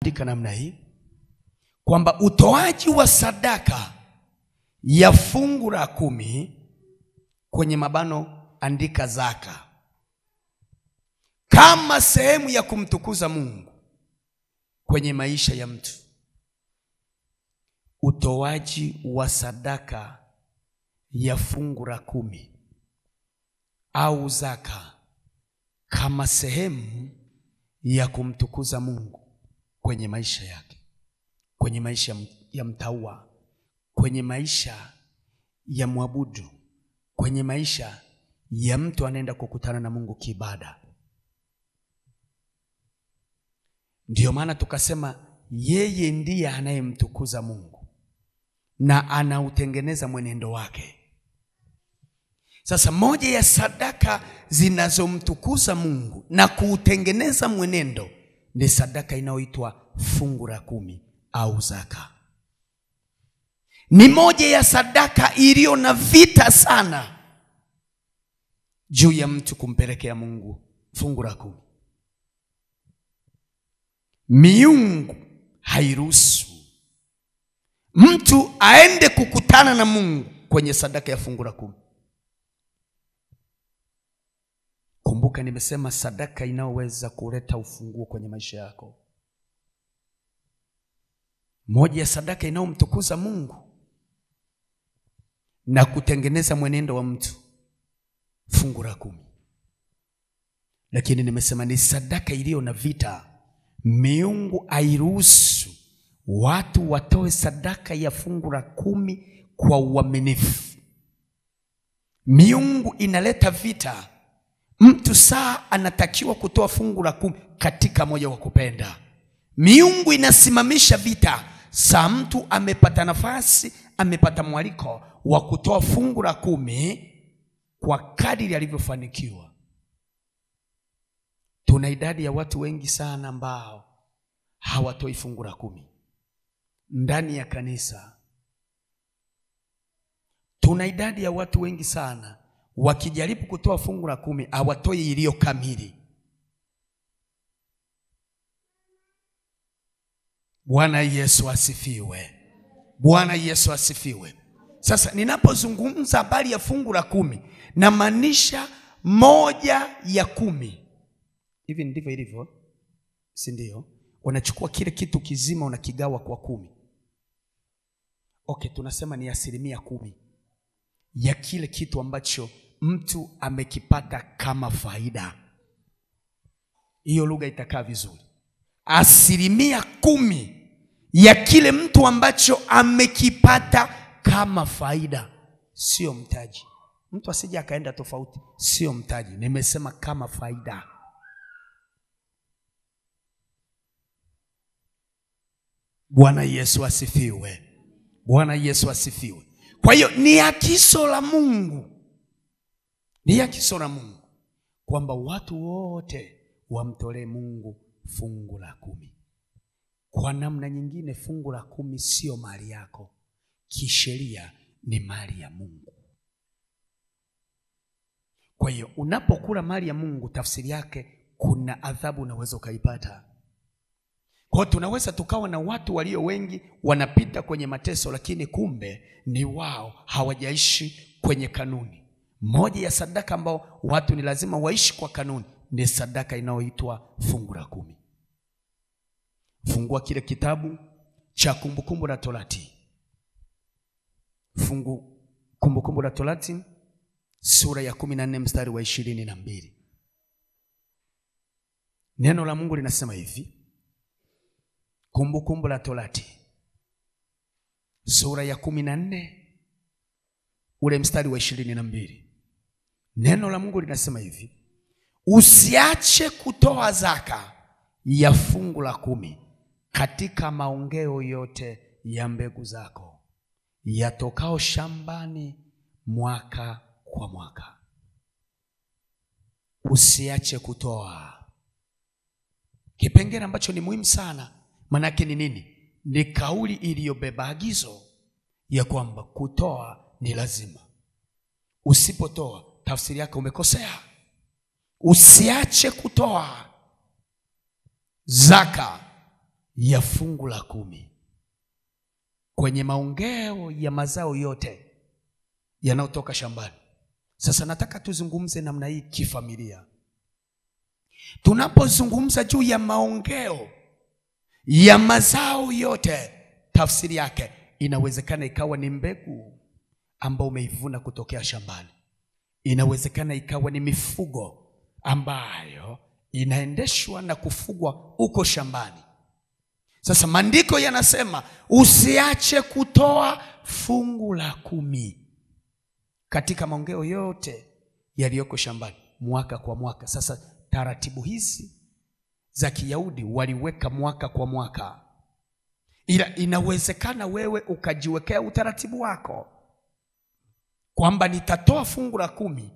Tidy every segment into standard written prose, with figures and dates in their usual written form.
andika namna hii kwamba utoaji wa sadaka ya fungu la 10 kwenye mabano andika zaka, kama sehemu ya kumtukuza Mungu kwenye maisha ya mtu. Utoaji wa sadaka ya fungu la 10 au zaka kama sehemu ya kumtukuza Mungu kwenye maisha yake, kwenye maisha ya mtaua, kwenye maisha ya mwabudu, kwenye maisha ya mtu anaenda kukutana na Mungu kiibada. Ndiyo maana tukasema yeye ndiye anayemtukuza Mungu na anautengeneza mwenendo wake. Sasa moja ya sadaka zinazomtukuza Mungu na kuutengeneza mwenendo ni sadaka inayoitwa fungu la 10 au zaka. Ni moja ya sadaka iliyo na vita sana juu ya mtu kumpelekea Mungu fungu la 10. Miungu hairuhusu mtu aende kukutana na Mungu kwenye sadaka ya fungu la 10. Kumbuka nimesema sadaka inaweza kuleta ufunguo kwenye maisha yako. Moja ya sadaka inayomtukuza Mungu na kutengeneza mwenendo wa mtu, fungu la 10. Lakini nimesema ni sadaka iliyo na vita. Miungu hairuhusu watu watoe sadaka ya fungu la 10 kwa uaminifu. Miungu inaleta vita. Mtu saa anatakiwa kutoa fungu la 10 katika moyo wa kupenda. Miungu inasimamisha vita. Saa mtu amepata nafasi, amepata mwaliko wa kutoa fungu la 10 kwa kadiri alivyofanikiwa. Tuna idadi ya watu wengi sana ambao hawatoi fungu la 10 ndani ya kanisa. Tuna idadi ya watu wengi sana wakijaribu kutoa fungu la 10 hawatoi iliyo kamili. Bwana Yesu asifiwe. Bwana Yesu asifiwe. Sasa ninapozungumza habari ya fungu la 10 na maanisha 1 ya 10. Hivi ndivyo ilivyo, si ndio? Unachukua kile kitu kizima unakigawa kwa 10. Okay, tunasema ni 10% ya kile kitu ambacho mtu amekipata kama faida. Hiyo lugha itakaa vizuri. 10% ya kile mtu ambacho amekipata kama faida, sio mtaji. Mtu asije akaenda tofauti, sio mtaji. Nimesema kama faida. Bwana Yesu asifiwe. Bwana Yesu asifiwe. Kwa hiyo ni agizo la Mungu. Ni agizo la Mungu kwamba watu wote wamtolee Mungu fungu la 10. Kwa namna nyingine fungu la 10 sio mali yako. Kisheria ni mali ya Mungu. Kwa hiyo unapokula mali ya Mungu, tafsiri yake kuna adhabu unaweza ukaipata. Kwa hiyo tunaweza tukawa na watu walio wengi wanapita kwenye mateso, lakini kumbe ni wao hawajaishi kwenye kanuni. Moja ya sadaka ambao watu ni lazima waishi kwa kanuni ni sadaka inayoitwa fungu la 10. Fungua kile kitabu cha Kumbukumbu la Torati. Kumbukumbu la Torati sura ya 14 mstari wa 22. Neno la Mungu linasema hivi. Kumbukumbu la Torati sura ya 14 ule mstari wa 22. Neno la Mungu linasema hivi. Usiache kutoa zaka ya fungu la 10 katika maongeo yote ya mbegu zako yatokao shambani mwaka kwa mwaka. Usiache kutoa. Kipengele ambacho ni muhimu sana. Manake ni nini? Ni kauli iliyobeba agizo ya kwamba kutoa ni lazima. Usipotoa, tafsiri yake umekosea. Usiache kutoa zaka ya fungu la 10 kwenye maongeo ya mazao yote yanayotoka shambani. Sasa nataka tuzungumze namna hii kifamilia. Tunapozungumza juu ya maongeo ya mazao yote, tafsiri yake inawezekana ikawa ni mbegu ambayo umeivuna kutokea shambani. Inawezekana ikawa ni mifugo ambayo inaendeshwa na kufugwa huko shambani. Sasa maandiko yanasema usiache kutoa fungu la 10 katika maongeo yote yaliyoko shambani mwaka kwa mwaka. Sasa taratibu hizi za Kiyahudi waliweka mwaka kwa mwaka. Ila inawezekana wewe ukajiwekea utaratibu wako kwamba nitatoa fungu la 10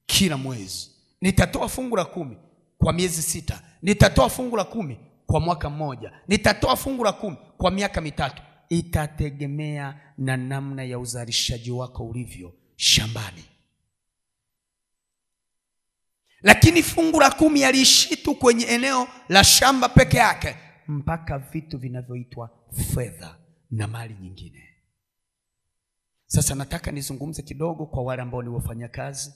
kila mwezi, nitatoa fungu la 10 kwa miezi 6, nitatoa fungu la 10 kwa mwaka mmoja, nitatoa fungu la 10 kwa miaka 3. Itategemea na namna ya uzalishaji wako ulivyo shambani. Lakini fungu la 10 aliishi tu kwenye eneo la shamba peke yake mpaka vitu vinavyoitwa fedha na mali nyingine. Sasa nataka nizungumze kidogo kwa wale ambao ni wafanyakazi,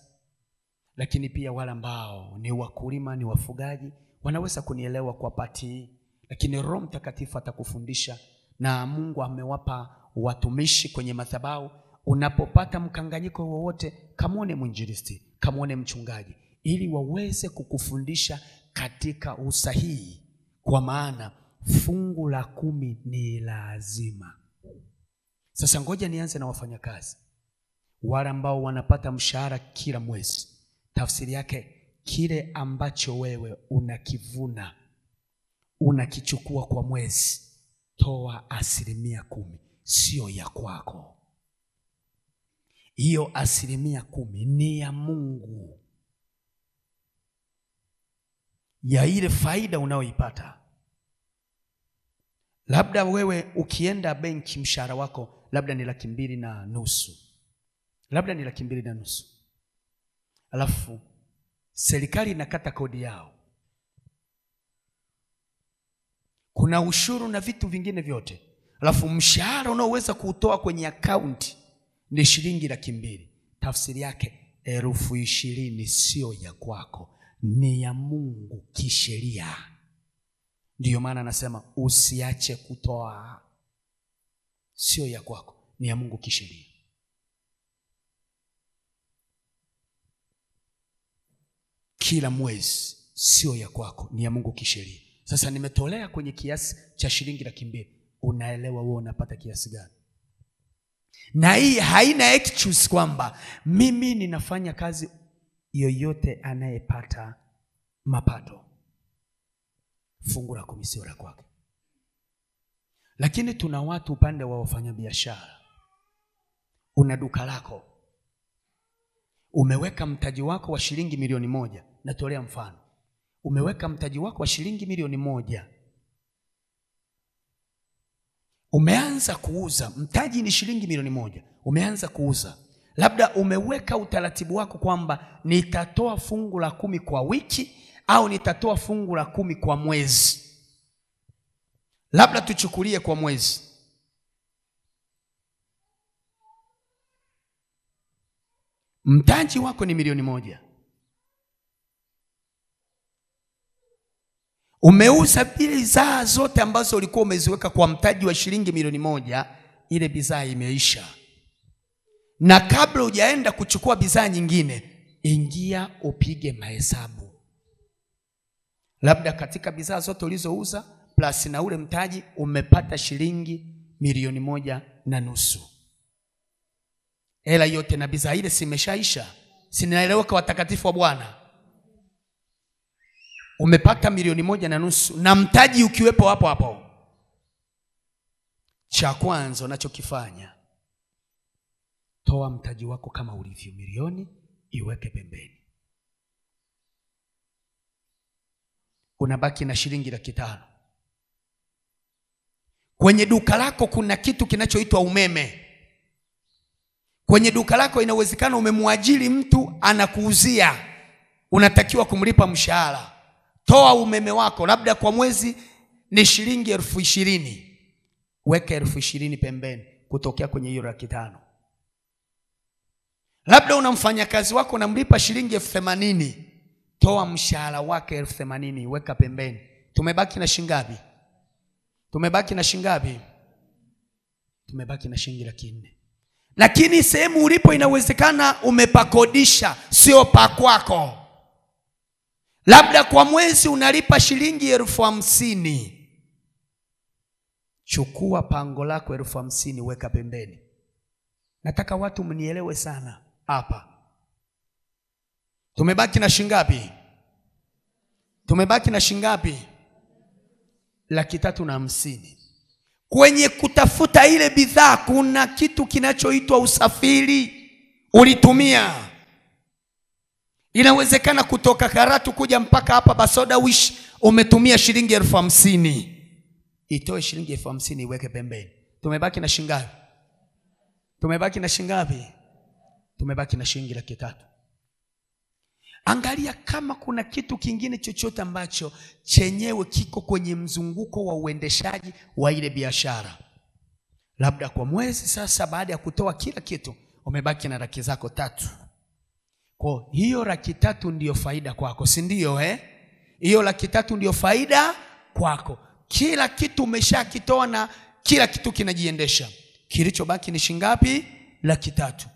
lakini pia wale ambao ni wakulima, ni wafugaji, wanaweza kunielewa kwa pati. Lakini Roho Mtakatifu atakufundisha, na Mungu amewapa watumishi kwenye madhabahu. Unapopata mkanganyiko wowote, kamuone mwinjilisti, kamuone mchungaji, ili waweze kukufundisha katika usahihi, kwa maana fungu la 10 ni lazima. Sasa ngoja nianze na wafanyakazi wale ambao wanapata mshahara kila mwezi. Tafsiri yake, kile ambacho wewe unakivuna, unakichukua kwa mwezi, toa 10%, sio ya kwako. Hiyo 10% ni ya Mungu, ya ile faida unaoipata. Labda wewe ukienda benki, mshahara wako labda ni 2.5, labda ni 2.5, alafu serikali inakata kodi yao, kuna ushuru na vitu vingine vyote, alafu mshahara unaoweza kuutoa kwenye akaunti ni shilingi 200,000. Tafsiri yake 20,000 sio ya kwako, ni ya Mungu kisheria. Ndiyo maana anasema usiache kutoa. Sio ya kwako, ni ya Mungu kisheria. Kila mwezi sio ya kwako, ni ya Mungu kisheria. Sasa nimetolea kwenye kiasi cha shilingi 200,000. Unaelewa wewe unapata kiasi gani? Na hii haina excuse kwamba mimi ninafanya kazi. Yoyote anayepata mapato, fungu la 10 sio la kwake. Lakini tuna watu upande wa wafanyabiashara. Una duka lako, umeweka mtaji wako wa shilingi 1,000,000. Natolea mfano, umeweka mtaji wako wa shilingi 1,000,000. Umeanza kuuza, mtaji ni shilingi 1,000,000. Umeanza kuuza, labda umeweka utaratibu wako kwamba nitatoa fungu la 10 kwa wiki, au nitatoa fungu la 10 kwa mwezi. Labda tuchukulie kwa mwezi. Mtaji wako ni 1,000,000. Umeuza bidhaa zote ambazo ulikuwa umeziweka kwa mtaji wa shilingi 1,000,000, ile bidhaa imeisha. Na kabla hujaenda kuchukua bidhaa nyingine, ingia upige mahesabu. Labda katika bidhaa zote ulizouza plus na ule mtaji umepata shilingi 1,150,000. Hela yote na bidhaa ile simeshaisha. Sinaeleweka watakatifu wa Bwana? Umepata 1,150,000 na mtaji ukiwepo hapo hapo. Cha kwanza unachokifanya, toa mtaji wako kama ulivyo 1,000,000, iweke pembeni. Unabaki na shilingi 500,000. Kwenye duka lako kuna kitu kinachoitwa umeme. Kwenye duka lako inawezekana umemwajiri mtu anakuuzia, unatakiwa kumlipa mshahara. Toa umeme wako, labda kwa mwezi ni shilingi 20,000. Weka 20,000 pembeni kutokea kwenye hiyo 500,000. Labda unamfanya kazi wako unamlipa shilingi 80,000. Toa mshahara wake 80,000, weka pembeni. Tumebaki na shilingi ngapi? Tumebaki na shilingi ngapi? Tumebaki na shilingi 400,000. Lakini sehemu ulipo inawezekana umepakodisha, sio pa kwako. Labda kwa mwezi unalipa shilingi 50,000. Chukua pango lako 50,000, weka pembeni. Nataka watu mnielewe sana hapa. Tumebaki na shilingi ngapi? Tumebaki na shilingi ngapi? 350,000. Kwenye kutafuta ile bidhaa kuna kitu kinachoitwa usafiri ulitumia. Inawezekana kutoka Karatu kuja mpaka hapa Basoda Wish umetumia shilingi 50,000. Itoe shilingi 50,000 iweke pembeni. Tumebaki na shilingi ngapi? Tumebaki na shilingi ngapi? Tumebaki na shilingi 300,000. Angalia kama kuna kitu kingine chochote ambacho chenyewe kiko kwenye mzunguko wa uendeshaji wa ile biashara. Labda kwa mwezi sasa, baada ya kutoa kila kitu, umebaki na 300,000. Kwa hiyo 300,000 ndio faida kwako, si ndio Hiyo 300,000 ndio faida kwako. Kila kitu umeshakitoa na kila kitu kinajiendesha. Kilichobaki ni shilingi ngapi? 300,000.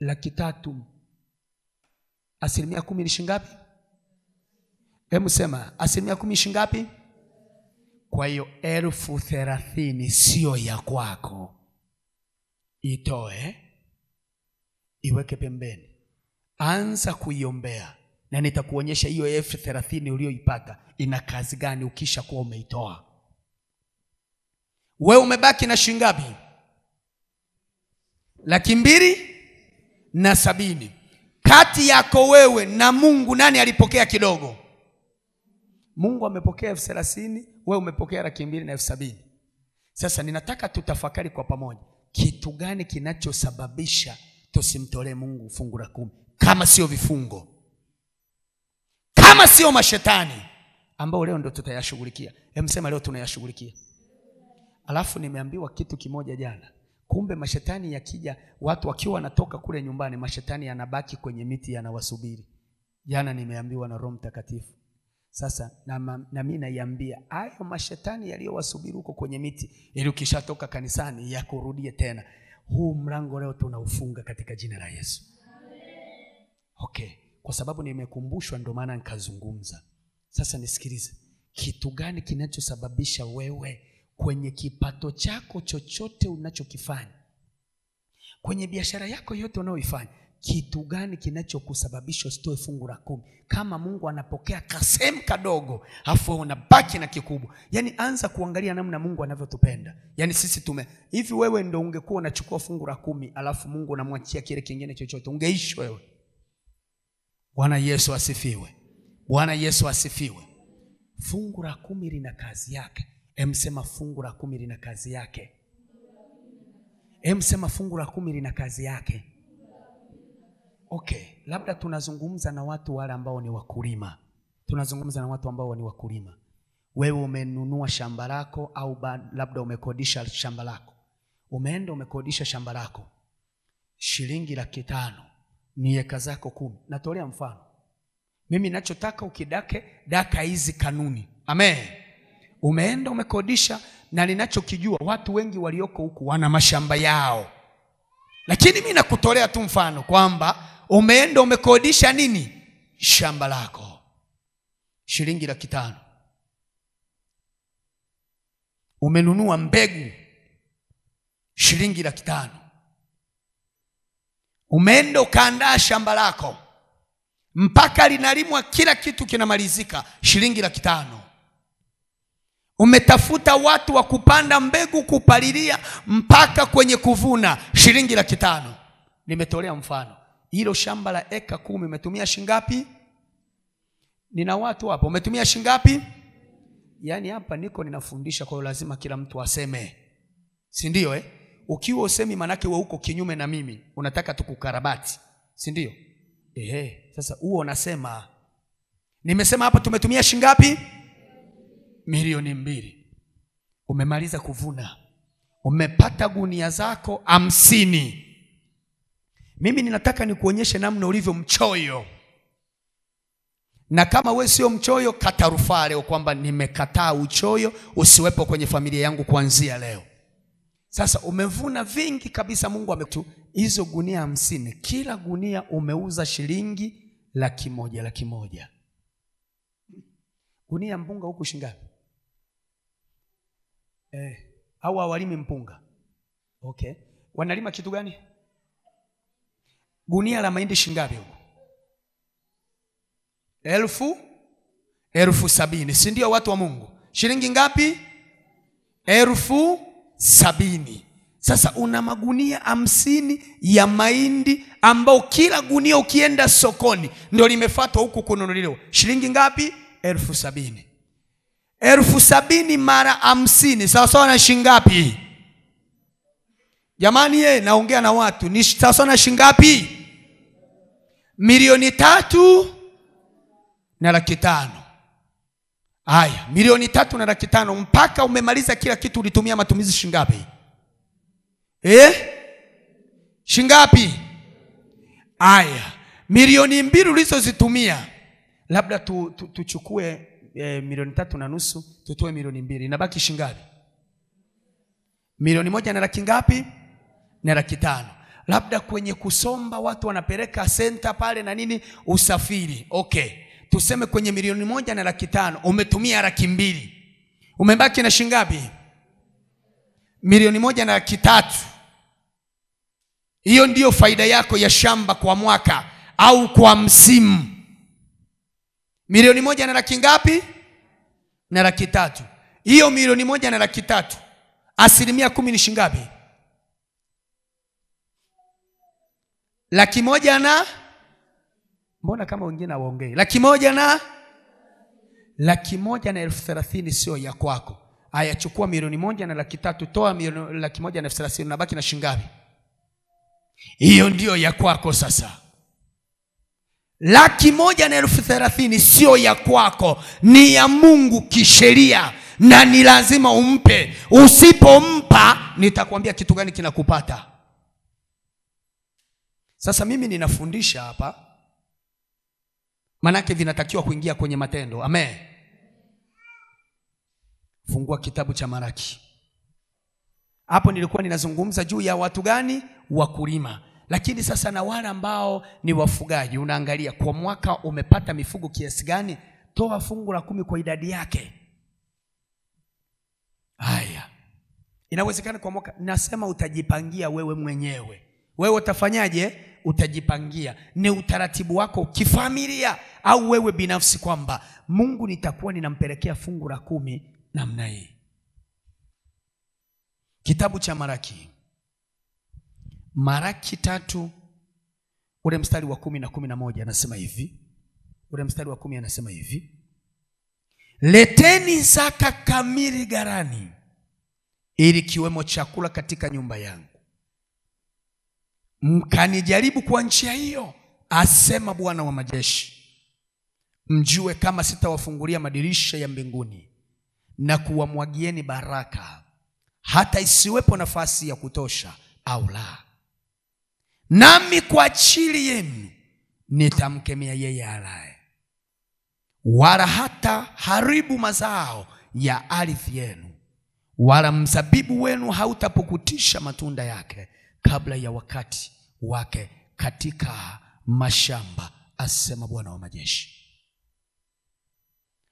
300,000 10% ni shilingi ngapi? Hebu sema 10% ni shilingi ngapi? Kwa hiyo 30,000 sio ya kwako. Itoe, iweke pembeni. Anza kuiombea na nitakuonyesha hiyo 30,000 uliyoipata ina kazi gani ukisha kuwa umeitoa. Wewe umebaki na shilingi ngapi? 270,000. Kati yako wewe na Mungu nani alipokea kidogo? Mungu amepokea 30,000, wewe umepokea 270,000. Sasa ninataka tutafakari kwa pamoja. Kitu gani kinachosababisha tusimtolee Mungu fungu la 10? Kama sio vifungo, kama sio mashetani ambao leo ndio tutayashughulikia. Msema leo tunayashughulikia. Alafu nimeambiwa kitu kimoja jana. Kumbe mashetani yakija, watu wakiwa wanatoka kule nyumbani, mashetani yanabaki kwenye miti yanawasubiri. Jana nimeambiwa na Roho Mtakatifu. Sasa na mimi naiambia hayo mashetani yaliyowasubiri huko kwenye miti, ili ukishatoka kanisani yakurudie tena. Huu mlango leo tunaufunga katika jina la Yesu. Okay, kwa sababu nimekumbushwa ndio maana nikazungumza. Sasa nisikilize. Kitu gani kinachosababisha wewe kwenye kipato chako chochote unachokifanya, kwenye biashara yako yote unayoifanya, kitu gani kinachokusababisha usitoe fungu la 10? Kama Mungu anapokea kasem kadogo, afu unabaki na kikubwa. Yaani anza kuangalia namna Mungu anavyotupenda. Yaani sisi hivi, wewe ndio ungekuwa unachukua fungu la 10 alafu Mungu unamwachia kile kingine chochote, ungeishi wewe? Bwana Yesu asifiwe. Bwana Yesu asifiwe. Fungu la 10 lina kazi yake. Sema fungu la 10 lina kazi yake. Sema fungu la 10 lina kazi yake. Okay, labda tunazungumza na watu wale ambao ni wakulima. Tunazungumza na watu ambao ni wakulima. Wewe umenunua shamba lako au labda umekodisha shamba lako. Umeenda umekodisha shamba lako. Shilingi 500,000 ni eka zako 10. Natolea mfano. Mimi ninachotaka ukidake daka hizi kanuni. Amen. Umeenda umekodisha, na ninachokijua watu wengi walioko huku wana mashamba yao. Lakini mimi nakutolea tu mfano kwamba umeenda umekodisha nini? Shamba lako. Shilingi 500,000. Umenunua mbegu. Shilingi 500,000. Umeenda ukaandaa shamba lako mpaka linalimwa kila kitu kinamalizika. Shilingi 500,000. Umetafuta watu wa kupanda mbegu, kupalilia mpaka kwenye kuvuna. Shilingi 500,000. Nimetolea mfano. Hilo shamba la eka 10 umetumia shilingi ngapi? Nina watu hapa, umetumia shilingi ngapi? Yaani hapa niko ninafundisha, kwa hiyo lazima kila mtu aseme. Si ndio Ukiwa usemi manake wewe uko kinyume na mimi, unataka tukukarabati. Si ndio? Sasa huo unasema. Nimesema hapa tumetumia shilingi ngapi? milioni 2. Umemaliza kuvuna, umepata gunia zako 50. Mimi ninataka nikuonyeshe namna ulivyo mchoyo. Na kama wewe sio mchoyo, kata rufaa leo kwamba nimekataa uchoyo usiwepo kwenye familia yangu kuanzia leo. Sasa umevuna vingi kabisa, Mungu ametu hizo gunia 50. Kila gunia umeuza shilingi 100,000. Gunia mpunga huku shingapi? Au hawalimi mpunga? Okay. Wanalima kitu gani? Gunia la mahindi shingapi huko? 70,000, si ndio watu wa Mungu? Shilingi ngapi? 70,000. Sasa una magunia 50 ya mahindi ambao kila gunia ukienda sokoni ndio limefuatwa huku kununuliwa. Shilingi ngapi? 70,000. 70,000 mara 50 sawa sawa na shilingi ngapi? Jamani naongea na watu, ni sawa sawa na shilingi ngapi? Milioni 3,500,000. Haya, milioni 3,500,000 mpaka umemaliza kila kitu ulitumia matumizi shilingi ngapi? Shilingi ngapi? Haya, milioni 2 ulizozitumia, labda tuchukue milioni 3.5, tutoe milioni 2, inabaki shilingi ngapi? Milioni 1 na laki ngapi? Na laki 5. Labda kwenye kusomba watu wanapeleka senta pale na nini, usafiri. Okay, tuseme kwenye milioni 1 na laki 5 umetumia laki 2, umebaki na shilingi ngapi? Milioni 1 na laki 3. Hiyo ndiyo faida yako ya shamba kwa mwaka au kwa msimu. Milioni 1 na laki ngapi? Na laki 3. Hiyo milioni 1 na laki 3, 10% ni shilingi ngapi? Laki 1 na, mbona kama wengine hawaongei? Laki 1 na 1,30,000 sio ya kwako. Haya, chukua milioni 1 na laki 3, toa milioni laki 1 na 30,000, unabaki na shilingi ngapi? Hiyo ndio ya kwako sasa. Laki 1 na 30,000 sio ya kwako, ni ya Mungu kisheria na ni lazima umpe. Usipompa nitakwambia kitu gani kinakupata. Sasa mimi ninafundisha hapa, manake vinatakiwa kuingia kwenye matendo. Amen. Fungua kitabu cha Malaki. Hapo nilikuwa ninazungumza juu ya watu gani? Wakulima. Lakini sasa na wale ambao ni wafugaji, unaangalia kwa mwaka umepata mifugo kiasi gani, toa fungu la 10 kwa idadi yake. Haya, inawezekana kwa mwaka, nasema utajipangia wewe mwenyewe. Wewe utafanyaje? Utajipangia. Ni utaratibu wako kifamilia au wewe binafsi kwamba Mungu nitakuwa ninampelekea fungu la 10 namna hii. Kitabu cha Malaki. Malaki 3 ule mstari wa 10 na 11 anasema hivi. Ule mstari wa 10 anasema hivi: leteni zaka kamili ghalani, ili kiwemo chakula katika nyumba yangu. Mkanijaribu kwa njia hiyo, asema Bwana wa majeshi, mjue kama sitawafungulia madirisha ya mbinguni na kuwamwagieni baraka, hata isiwepo nafasi ya kutosha au la. Nami kwa ajili yenu nitamkemea yeye alaye, wala hata haribu mazao ya ardhi yenu, wala mzabibu wenu hautapukutisha matunda yake kabla ya wakati wake katika mashamba, asema Bwana wa majeshi.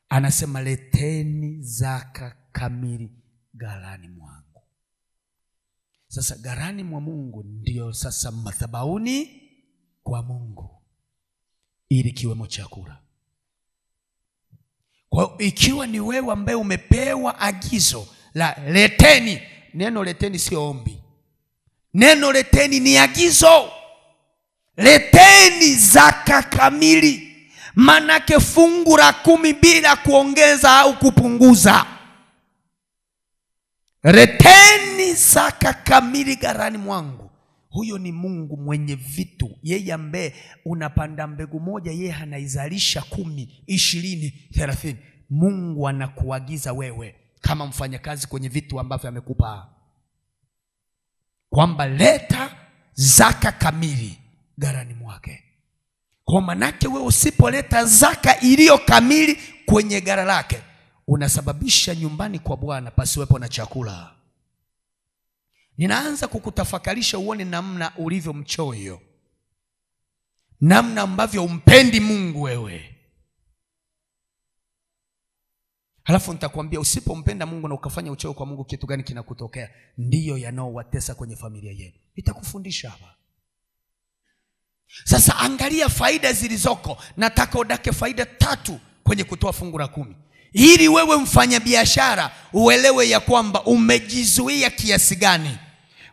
Anasema leteni zaka kamili ghalani mwangu. Sasa ghalani mwa Mungu ndio sasa madhabahuni kwa Mungu, ili kiwemo chakula. Kwa ikiwa ni wewe ambaye umepewa agizo la leteni, neno leteni sio ombi. Neno leteni ni agizo. Leteni zaka kamili, manake fungu la 10 bila kuongeza au kupunguza. Leteni zaka kamili ghalani mwangu. Huyo ni Mungu mwenye vitu. Yeye ambaye unapanda mbegu moja, yeye anaizalisha 10, 20, 30. Mungu anakuagiza wewe kama mfanyakazi kwenye vitu ambavyo amekupa, kwamba leta zaka kamili ghalani mwake. Kwa manake wewe usipoleta zaka iliyo kamili kwenye ghala lake, unasababisha nyumbani kwa Bwana pasiwepo na chakula. Ninaanza kukutafakarisha uone namna ulivyo mchoyo, namna ambavyo umpendi Mungu wewe. Halafu nitakwambia usipompenda Mungu na ukafanya uchoyo kwa Mungu, kitu gani kinakutokea? Ndiyo yanaowatesa kwenye familia yenu. Nitakufundisha hapa. Sasa angalia faida zilizoko. Nataka udake faida 3 kwenye kutoa fungu la 10. Ili wewe mfanyabiashara uelewe ya kwamba umejizuia kiasi gani.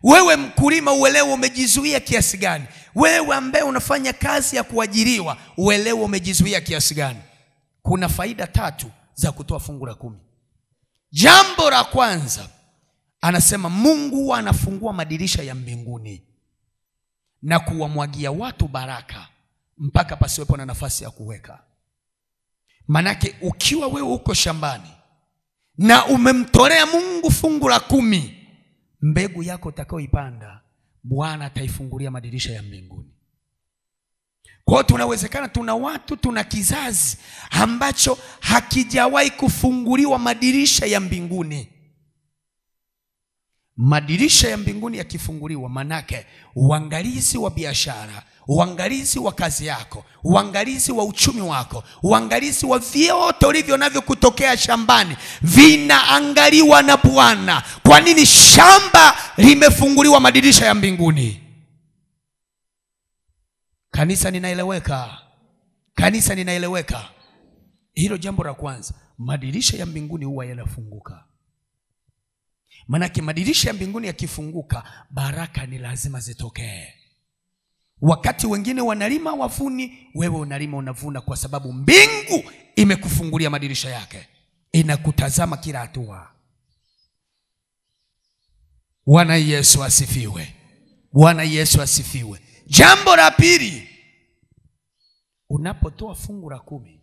Wewe mkulima uelewe umejizuia kiasi gani. Wewe ambaye unafanya kazi ya kuajiriwa uelewe umejizuia kiasi gani. Kuna faida 3 za kutoa fungu la 10. Jambo la kwanza, anasema Mungu anafungua madirisha ya mbinguni na kuwamwagia watu baraka mpaka pasiwepo na nafasi ya kuweka. Manake ukiwa wewe uko shambani na umemtolea Mungu fungu la 10, mbegu yako utakayoipanda Bwana ataifungulia madirisha ya mbinguni. Kwa tunawezekana tuna watu, tuna kizazi ambacho hakijawahi kufunguliwa madirisha ya mbinguni. Madirisha ya mbinguni yakifunguliwa, manake uangalizi wa biashara, uangalizi wa kazi yako, uangalizi wa uchumi wako, uangalizi wa vyote ulivyo navyo kutokea shambani vinaangaliwa na Bwana. Kwa nini? Shamba limefunguliwa madirisha ya mbinguni. Kanisa ninaeleweka? Kanisa ninaeleweka? Hilo jambo la kwanza, madirisha ya mbinguni huwa yanafunguka. Manake madirisha ya mbinguni yakifunguka, baraka ni lazima zitokee. Wakati wengine wanalima wavuni, wewe unalima unavuna, kwa sababu mbingu imekufungulia madirisha yake, inakutazama kila hatua. Bwana Yesu asifiwe. Bwana Yesu asifiwe. Jambo la pili, unapotoa fungu la 10,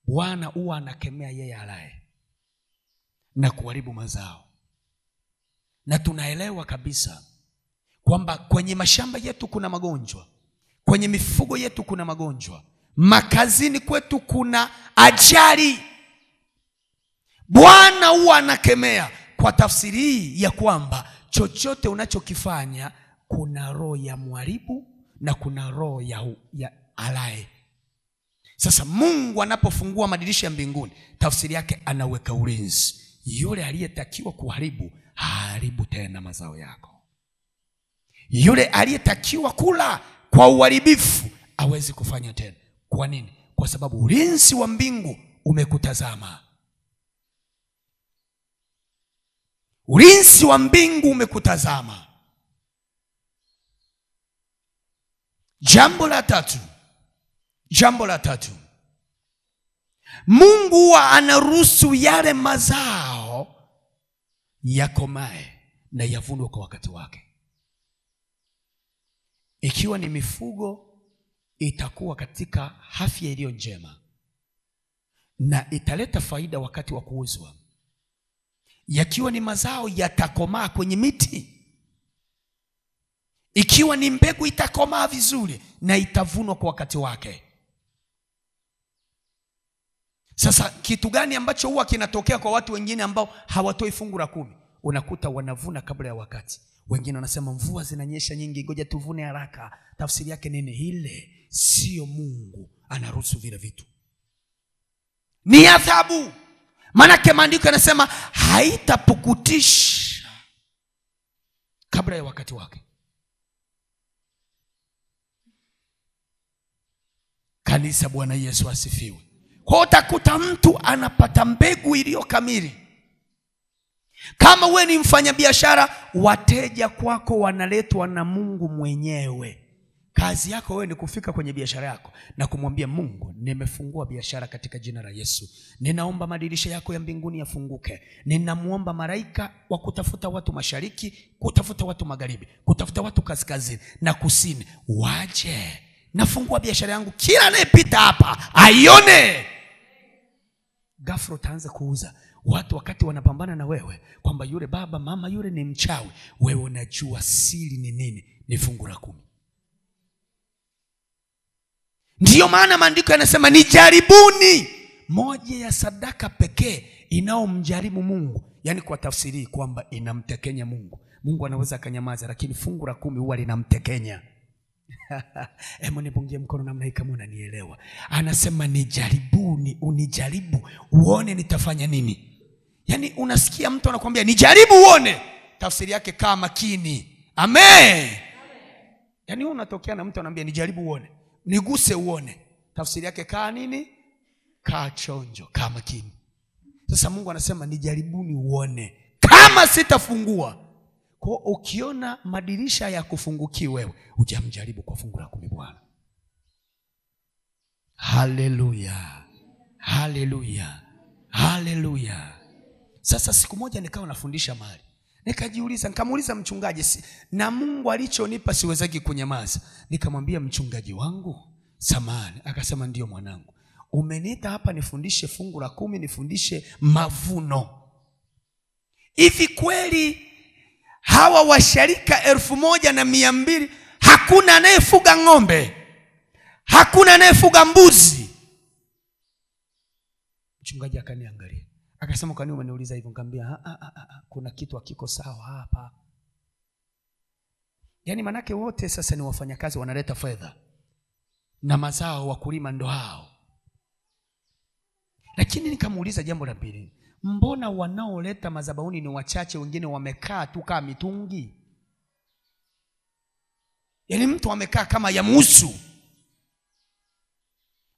Bwana huwa anakemea yeye alaye na kuharibu mazao. Na tunaelewa kabisa kwamba kwenye mashamba yetu kuna magonjwa, kwenye mifugo yetu kuna magonjwa, makazini kwetu kuna ajali. Bwana huwa anakemea kwa tafsiri hii ya kwamba chochote unachokifanya kuna roho ya mharibu na kuna roho ya alaye. Sasa Mungu anapofungua madirisha ya mbinguni, tafsiri yake anaweka ulinzi. Yule aliyetakiwa kuharibu haribu tena mazao yako. Yule aliyetakiwa kula kwa uharibifu hawezi kufanya tena. Kwa nini? Kwa sababu ulinzi wa mbingu umekutazama. Ulinzi wa mbingu umekutazama. Jambo la tatu, Mungu huwa anaruhusu yale mazao yakomae na yavunwe kwa wakati wake. Ikiwa ni mifugo, itakuwa katika afya iliyo njema na italeta faida wakati wa kuuzwa. Yakiwa ni mazao, yatakomaa kwenye miti. Ikiwa ni mbegu, itakomaa vizuri na itavunwa kwa wakati wake. Sasa kitu gani ambacho huwa kinatokea kwa watu wengine ambao hawatoi fungu la 10? Unakuta wanavuna kabla ya wakati. Wengine wanasema mvua zinanyesha nyingi, ngoja tuvune haraka. Tafsiri yake nini? Ile sio Mungu anaruhusu vile vitu, ni adhabu. Maana maandiko yanasema haitapukutisha kabla ya wakati wake. Kanisa, Bwana Yesu asifiwe. Kwa utakuta mtu anapata mbegu iliyo kamili. Kama wewe ni mfanyabiashara, wateja kwako wanaletwa na Mungu mwenyewe. Kazi yako wewe ni kufika kwenye biashara yako na kumwambia Mungu, nimefungua biashara katika jina la Yesu. Ninaomba madirisha yako ya mbinguni yafunguke. Ninamuomba malaika wa kutafuta watu mashariki, kutafuta watu magharibi, kutafuta watu kaskazini na kusini, waje. Nafungua biashara yangu, kila anayepita hapa aione. ghafla utaanza kuuza. Watu wakati wanapambana na wewe kwamba yule baba mama yule ni mchawi, wewe unajua siri ni nini? Ni fungu la 10. Ndiyo maana maandiko yanasema nijaribuni. Moja ya sadaka pekee inaomjaribu Mungu, yani kwa tafsiri kwamba inamtekenya Mungu. Mungu anaweza akanyamaza, lakini fungu la 10 huwa linamtekenya. Hebu nipungie mkono namna hii kama unanielewa. Anasema nijaribuni, unijaribu uone nitafanya nini. Yani unasikia mtu anakuambia nijaribu uone, tafsiri yake kaa makini. Amen. Yani unatokea na mtu anambia nijaribu uone, niguse uone, tafsiri yake kaa nini? Kaa chonjo, kaa makini. Sasa Mungu anasema nijaribuni uone kama sitafungua. Kwa ukiona madirisha ya kufunguki wewe, hujamjaribu kwa fungu la 10 Bwana. Haleluya. Haleluya. Haleluya. Sasa siku moja nikawa nafundisha mahali, nikajiuliza, nikamuuliza mchungaji, na Mungu alichonipa siwezaki kunyamaza. Nikamwambia mchungaji wangu, samahani. Akasema ndio mwanangu, umeniita hapa nifundishe fungu la 10, nifundishe mavuno. Hivi kweli hawa washarika 1200 hakuna anayefuga ng'ombe? Hakuna anayefuga mbuzi? Mchungaji akaniangalia akasema, kwa nini umeniuliza hivyo? Nikamwambia kuna kitu hakiko sawa hapa. Yani manake wote sasa ni wafanyakazi, wanaleta fedha na mazao, wakulima ndo hao. Lakini nikamuuliza jambo la pili, mbona wanaoleta madhabahuni ni wachache, wengine wamekaa tu kama mitungi? Yani mtu amekaa kama ya musu.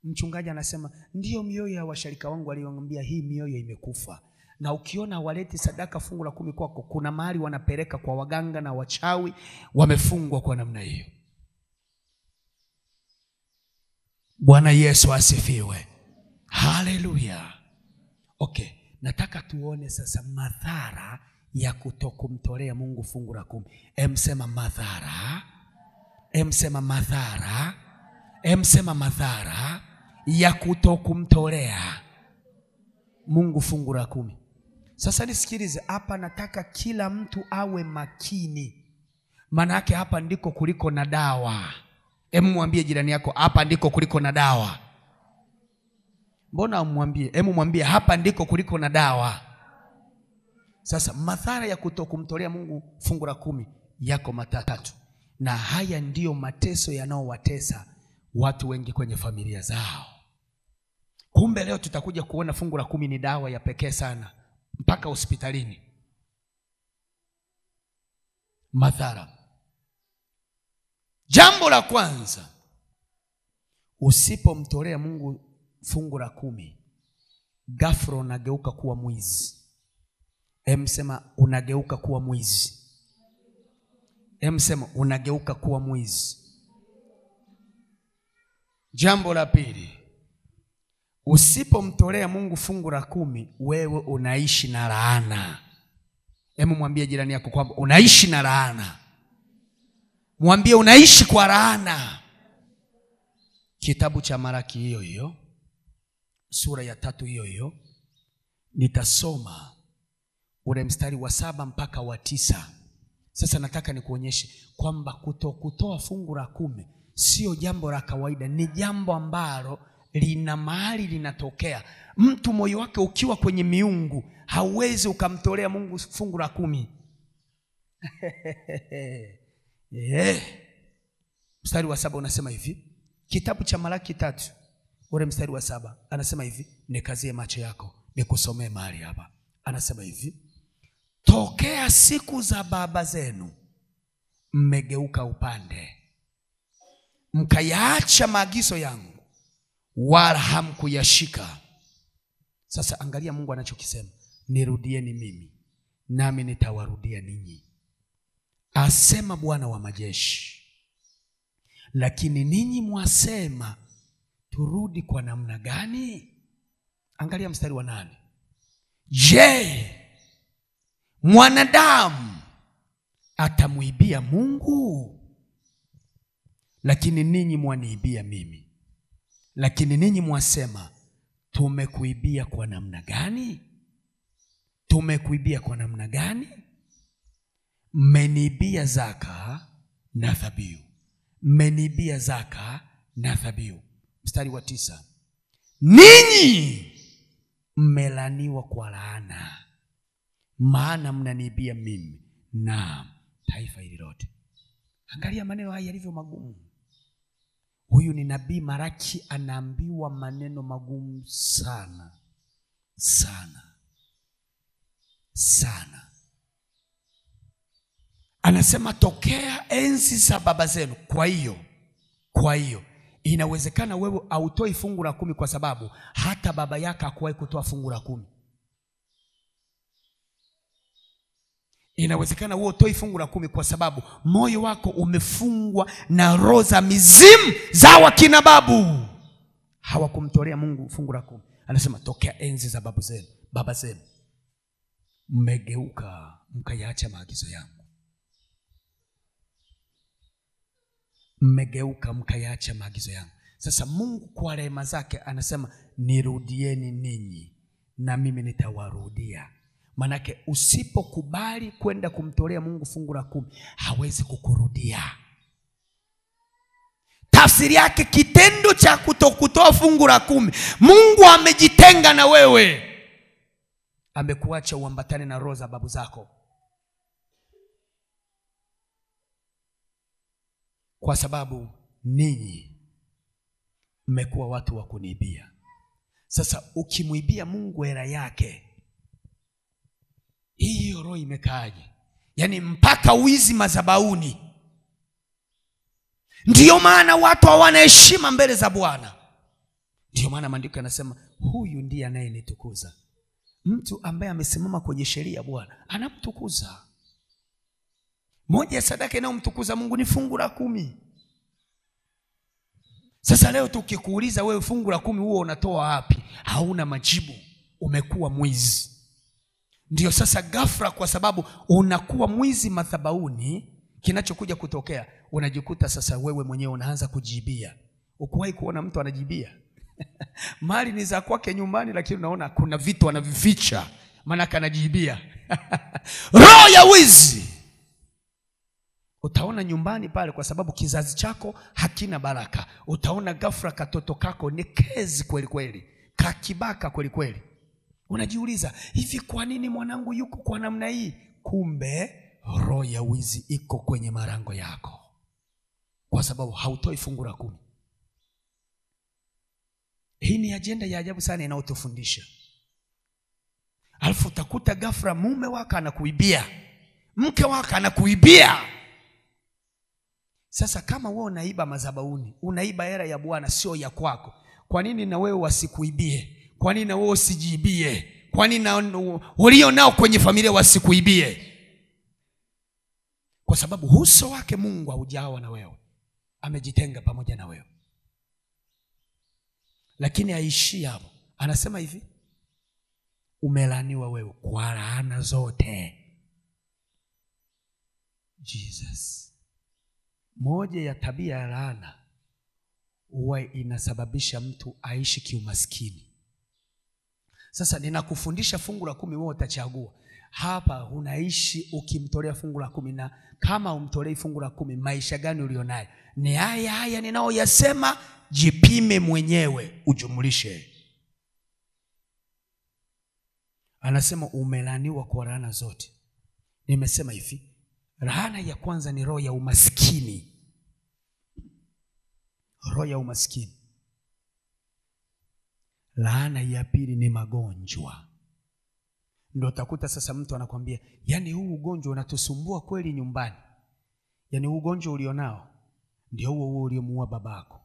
Mchungaji anasema ndio mioyo ya washarika wangu walioniambia hii mioyo imekufa. Na ukiona waleti sadaka fungu la 10 kwako, kuna mahali wanapeleka kwa waganga na wachawi, wamefungwa kwa namna hiyo. Bwana Yesu asifiwe. Haleluya. Okay, nataka tuone sasa madhara ya kutokumtolea Mungu fungu la 10. Emsema madhara. Emsema madhara. Emsema madhara ya kutokumtolea Mungu fungu la 10. Sasa nisikilize hapa, nataka kila mtu awe makini. Maana yake hapa ndiko kuliko na dawa. Hebu mwambie jirani yako, hapa ndiko kuliko na dawa. Mbona umwambie? Hebu mwambie hapa ndiko kuliko na dawa. Sasa madhara ya kutokumtolea Mungu fungu la 10 yako matatu. Na haya ndiyo mateso yanaowatesa watu wengi kwenye familia zao. Kumbe leo tutakuja kuona fungu la 10 ni dawa ya pekee sana mpaka hospitalini. Madhara. Jambo la kwanza, usipomtolea Mungu fungu la 10, ghafla unageuka kuwa mwizi. Emsema unageuka kuwa mwizi. Emsema unageuka kuwa mwizi. Jambo la pili, usipomtolea Mungu fungu la 10, wewe unaishi na laana. Hebu mwambie jirani yako kwamba unaishi na laana. Mwambie unaishi kwa laana. Kitabu cha Malaki hiyo hiyo, sura ya 3 hiyo hiyo, nitasoma ule mstari wa 7 mpaka wa 9. Sasa nataka nikuonyeshe kwamba kutoa fungu la 10 sio jambo la kawaida, ni jambo ambalo lina mahali linatokea. Mtu moyo wake ukiwa kwenye miungu, hauwezi ukamtolea Mungu fungu la 10. Mstari wa 7 unasema hivi, kitabu cha Malaki 3 ule mstari wa 7 anasema hivi, nikazie macho yako nikusomee mahali hapa. Anasema hivi, tokea siku za baba zenu mmegeuka upande, mkayaacha maagizo yangu, wala hamkuyashika. Sasa angalia Mungu anachokisema, nirudieni mimi nami nitawarudia ninyi, asema Bwana wa majeshi. Lakini ninyi mwasema, turudi kwa namna gani? Angalia mstari wa 8. Je, mwanadamu atamuibia Mungu? Lakini ninyi mwaniibia mimi. Lakini ninyi mwasema, tumekuibia kwa namna gani? Tumekuibia kwa namna gani? Mmeniibia zaka na dhabihu. Mmeniibia zaka na dhabihu. Mstari wa 9. Ninyi mmelaniwa kwa laana, maana mnaniibia mimi na taifa hili lote. Angalia maneno haya yalivyo magumu. Huyu ni nabii Malaki, anaambiwa maneno magumu sana sana sana. Anasema tokea enzi za baba zenu. Kwa hiyo inawezekana wewe autoi fungu la 10 kwa sababu hata baba yako hakuwahi kutoa fungu la 10. Inawezekana wewe utoi fungu la 10 kwa sababu moyo wako umefungwa na roho za mizimu za wakina babu. Hawakumtolea Mungu fungu la 10. Anasema tokea enzi za baba zenu mmegeuka mkayaacha maagizo yangu. Mmegeuka mkayaacha maagizo yangu. Sasa Mungu kwa rehema zake anasema nirudieni ninyi na mimi nitawarudia. Manake usipokubali kwenda kumtolea Mungu fungu la 10, hawezi kukurudia. Tafsiri yake kitendo cha kutokutoa fungu la 10, Mungu amejitenga na wewe. Amekuacha uambatane na roho za babu zako. Kwa sababu ninyi mmekuwa watu wa kuniibia. Sasa ukimuibia Mungu hela yake, hiyo roho imekaaje? Yaani mpaka wizi madhabahuni. Ndiyo maana watu hawana heshima mbele za Bwana. Ndiyo maana maandiko yanasema huyu ndiye anayenitukuza. Mtu ambaye amesimama kwenye sheria ya Bwana anamtukuza. Moja ya sadaka inayomtukuza Mungu ni fungu la 10. Sasa leo tukikuuliza wewe fungu la 10 huo unatoa wapi, hauna majibu. Umekuwa mwizi. Ndio sasa ghafla, kwa sababu unakuwa mwizi madhabahuni, kinachokuja kutokea unajikuta sasa wewe mwenyewe unaanza kujibia. Ukuwahi kuona mtu anajibia? Mali ni za kwake nyumbani, lakini unaona kuna vitu anavificha, maana kanajibia. Roho ya wizi utaona nyumbani pale, kwa sababu kizazi chako hakina baraka. Utaona ghafla katoto kako ni kezi kweli kweli, kakibaka kweli kweli. Unajiuliza, hivi kwa nini mwanangu yuko kwa namna hii? Kumbe roho ya wizi iko kwenye marango yako, kwa sababu hautoi fungu la 10. Hii ni ajenda ya ajabu sana inayotufundisha. Alafu utakuta ghafla mume wako anakuibia, mke wako anakuibia. Sasa kama wewe unaiba madhabahuni, unaiba hela ya Bwana sio ya kwako, kwa nini na wewe wasikuibie? Kwa nini na wewe usijibie? Kwa nini walio nao kwenye familia wasikuibie? Kwa sababu uso wake Mungu haujawa na wewe, amejitenga pamoja na wewe. Lakini haishi hapo. Anasema hivi, umelaniwa wewe kwa laana zote. Jesus. Moja ya tabia ya laana huwa inasababisha mtu aishi kiumaskini. Sasa ninakufundisha fungu la 10, wewe utachagua. Hapa unaishi ukimtolea fungu la 10, na kama umtolei fungu la 10, maisha gani ulionayo? Ni haya ninaoyasema, jipime mwenyewe ujumlishe. Anasema umelaniwa kwa laana zote. Nimesema hivi, laana ya kwanza ni roho ya umaskini. Roho ya umaskini. Laana ya pili ni magonjwa. Ndio utakuta sasa mtu anakuambia, yani huu ugonjwa unatusumbua kweli nyumbani. Yani huu ugonjwa ulionao ndio huo uliomuua babako,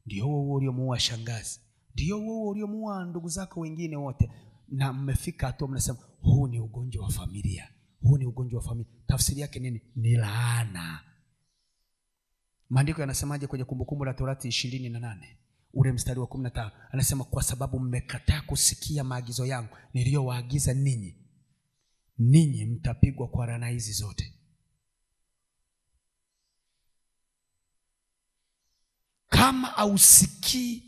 ndio huo uliomuua shangazi, ndio huo uliomuua ndugu zako wengine wote, na mmefika hatua mnasema huu ni ugonjwa wa familia. Huu ni ugonjwa wa familia. Tafsiri yake nini? Ni laana. Maandiko yanasemaje kwenye Kumbukumbu la Torati 28 ule mstari wa 15? Anasema kwa sababu mmekataa kusikia maagizo yangu niliyowaagiza ninyi mtapigwa kwa laana hizi zote. Kama hausikii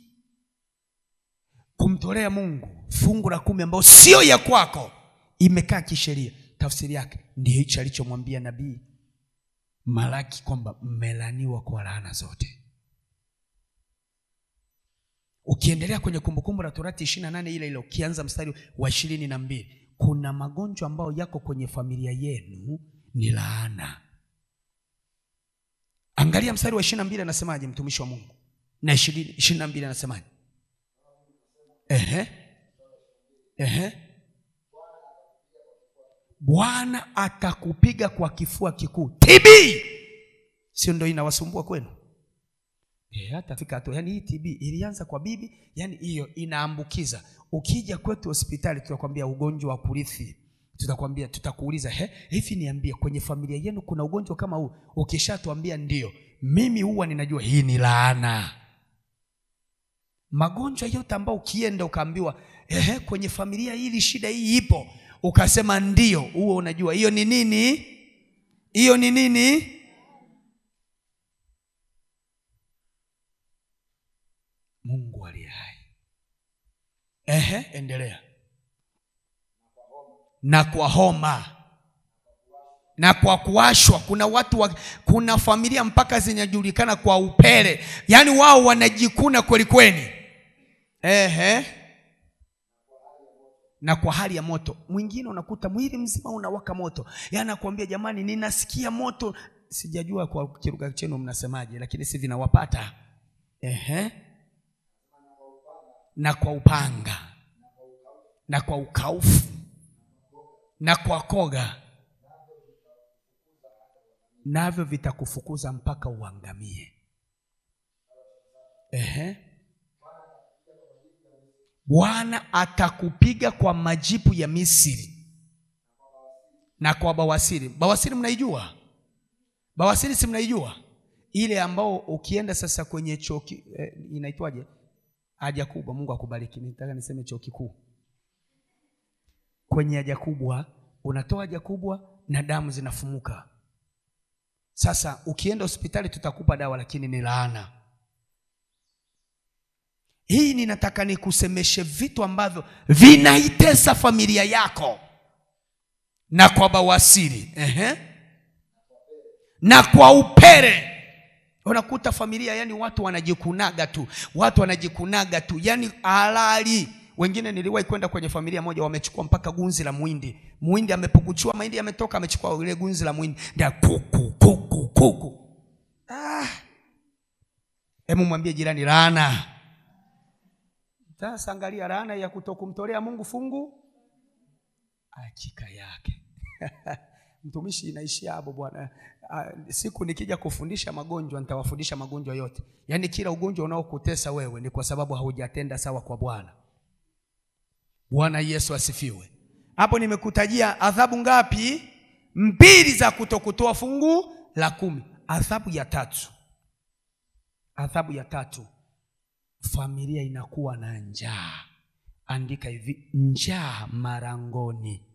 kumtolea Mungu fungu la 10 ambao sio ya kwako, imekaa kisheria. Tafsiri yake ndiyo hicho alichomwambia nabii Malaki kwamba mmelaniwa kwa laana zote. Ukiendelea kwenye Kumbukumbu la Torati 28 ile ukianza mstari wa 22, kuna magonjwa ambayo yako kwenye familia yenu ni laana. Angalia mstari wa 22 anasemaje mtumishi wa Mungu, na 22 anasemaje? Bwana atakupiga kwa kifua kikuu. TB sio ndio inawasumbua kwenu? Hata fika hapo, yani hii TB ilianza kwa bibi, yani hiyo inaambukiza. Ukija kwetu hospitali tutakwambia ugonjwa wa kurithi. Tutakwambia, tutakuuliza, hivi niambie kwenye familia yenu kuna ugonjwa kama huu? Ukishatuambia ndio, mimi huwa ninajua hii ni laana. Magonjwa yote ambao ukienda ukaambiwa kwenye familia hili shida hii ipo, ukasema ndio, huo unajua hiyo ni nini? Hiyo ni nini? Mungu aliye hai. Endelea. Na kwa homa na kwa kuwashwa. Kuna watu kuna familia mpaka zinajulikana kwa upele, yani wao wanajikuna kweli kweli. Na kwa hali ya moto. Mwingine unakuta mwili mzima unawaka moto, yani anakuambia jamani ninasikia moto. Sijajua kwa kiruga chenu mnasemaje, lakini si vinawapata. Na kwa upanga na kwa ukaufu na kwa koga, navyo vitakufukuza mpaka uangamie. Bwana atakupiga kwa majipu ya Misri na kwa bawasiri. Bawasiri mnaijua? Bawasiri si mnaijua? Ile ambao ukienda sasa kwenye choki inaitwaje? Haja kubwa. Mungu akubariki. Nitaka niseme choki kuu. Kwenye haja kubwa unatoa haja kubwa na damu zinafumuka. Sasa ukienda hospitali tutakupa dawa, lakini ni laana. Hii ninataka nikusemeshe vitu ambavyo vinaitesa familia yako. Na kwa bawasiri, na kwa upere. Unakuta familia yani watu wanajikunaga tu, yani halali. Wengine niliwahi kwenda kwenye familia moja, wamechukua mpaka gunzi la muhindi. Muhindi amepukuchua, mahindi yametoka, amechukua ile gunzi la muhindi. Ndio kuku. Hebu mwambie jirani laana. Sasa angalia laana ya kutokumtolea Mungu fungu hakika yake. Mtumishi inaishia hapo bwana. Siku nikija kufundisha magonjwa nitawafundisha magonjwa yote. Yaani kila ugonjwa unaokutesa wewe ni kwa sababu haujatenda sawa kwa Bwana. Bwana Yesu asifiwe. Hapo nimekutajia adhabu ngapi? 2 za kutokutoa fungu la 10. Adhabu ya tatu, familia inakuwa na njaa. Andika hivi, njaa marangoni.